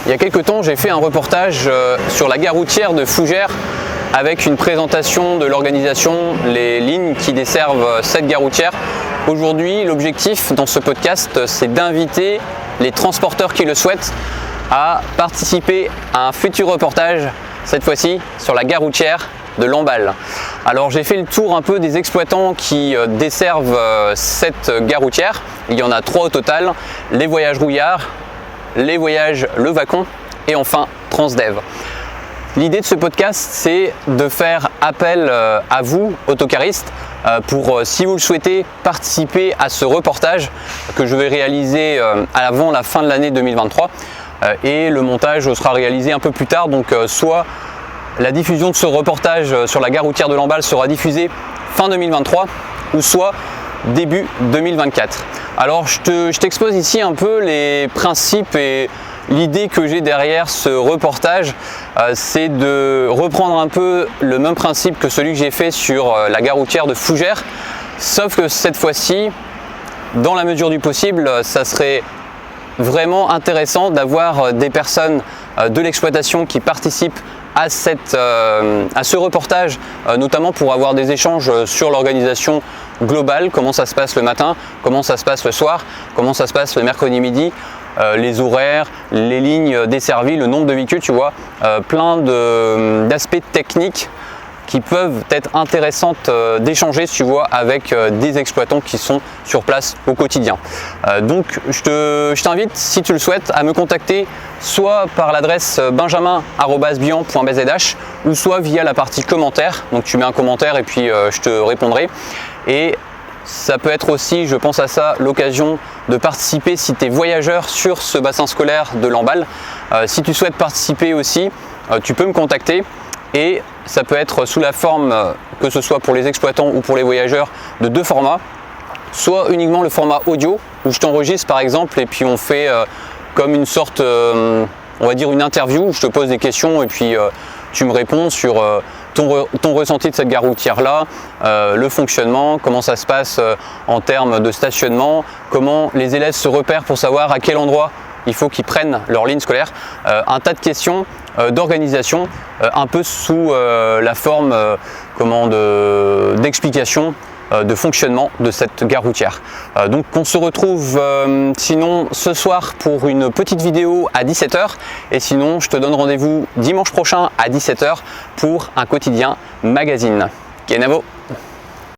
Il y a quelques temps, j'ai fait un reportage sur la gare routière de Fougères avec une présentation de l'organisation, les lignes qui desservent cette gare routière. Aujourd'hui, l'objectif dans ce podcast, c'est d'inviter les transporteurs qui le souhaitent à participer à un futur reportage, cette fois-ci sur la gare routière de Lamballe. Alors j'ai fait le tour un peu des exploitants qui desservent cette gare routière. Il y en a 3 au total, les voyages Rouillard, les voyages Le Vacon et enfin Transdev. L'idée de ce podcast, c'est de faire appel à vous, autocaristes, pour, si vous le souhaitez, participer à ce reportage que je vais réaliser avant la fin de l'année 2023. Et le montage sera réalisé un peu plus tard, donc soit la diffusion de ce reportage sur la gare routière de Lamballe sera diffusée fin 2023 ou soit début 2024. Alors je t'expose ici un peu les principes et l'idée que j'ai derrière ce reportage, c'est de reprendre un peu le même principe que celui que j'ai fait sur la gare routière de Fougères, sauf que cette fois-ci, dans la mesure du possible, ça serait vraiment intéressant d'avoir des personnes de l'exploitation qui participent à ce reportage, notamment pour avoir des échanges sur l'organisation globale, comment ça se passe le matin, comment ça se passe le soir, comment ça se passe le mercredi midi, les horaires, les lignes desservies, le nombre de véhicules, tu vois, plein d'aspects techniques qui peuvent être intéressantes d'échanger, tu vois, avec des exploitants qui sont sur place au quotidien. Donc je t'invite, si tu le souhaites, à me contacter soit par l'adresse benjamin@bian.bzh ou soit via la partie commentaires. Donc tu mets un commentaire et puis je te répondrai. Et ça peut être aussi, je pense à ça, l'occasion de participer si tu es voyageur sur ce bassin scolaire de Lamballe. Si tu souhaites participer aussi, tu peux me contacter. Et ça peut être sous la forme, que ce soit pour les exploitants ou pour les voyageurs, de 2 formats. Soit uniquement le format audio, où je t'enregistre par exemple, et puis on fait comme une sorte, on va dire une interview, où je te pose des questions et puis tu me réponds sur ton ressenti de cette gare routière-là, le fonctionnement, comment ça se passe en termes de stationnement, comment les élèves se repèrent pour savoir à quel endroit il faut qu'ils prennent leur ligne scolaire, un tas de questions d'organisation, un peu sous la forme d'explication de fonctionnement de cette gare routière. Donc on se retrouve sinon ce soir pour une petite vidéo à 17 h et sinon je te donne rendez-vous dimanche prochain à 17 h pour un quotidien magazine. Kenavo!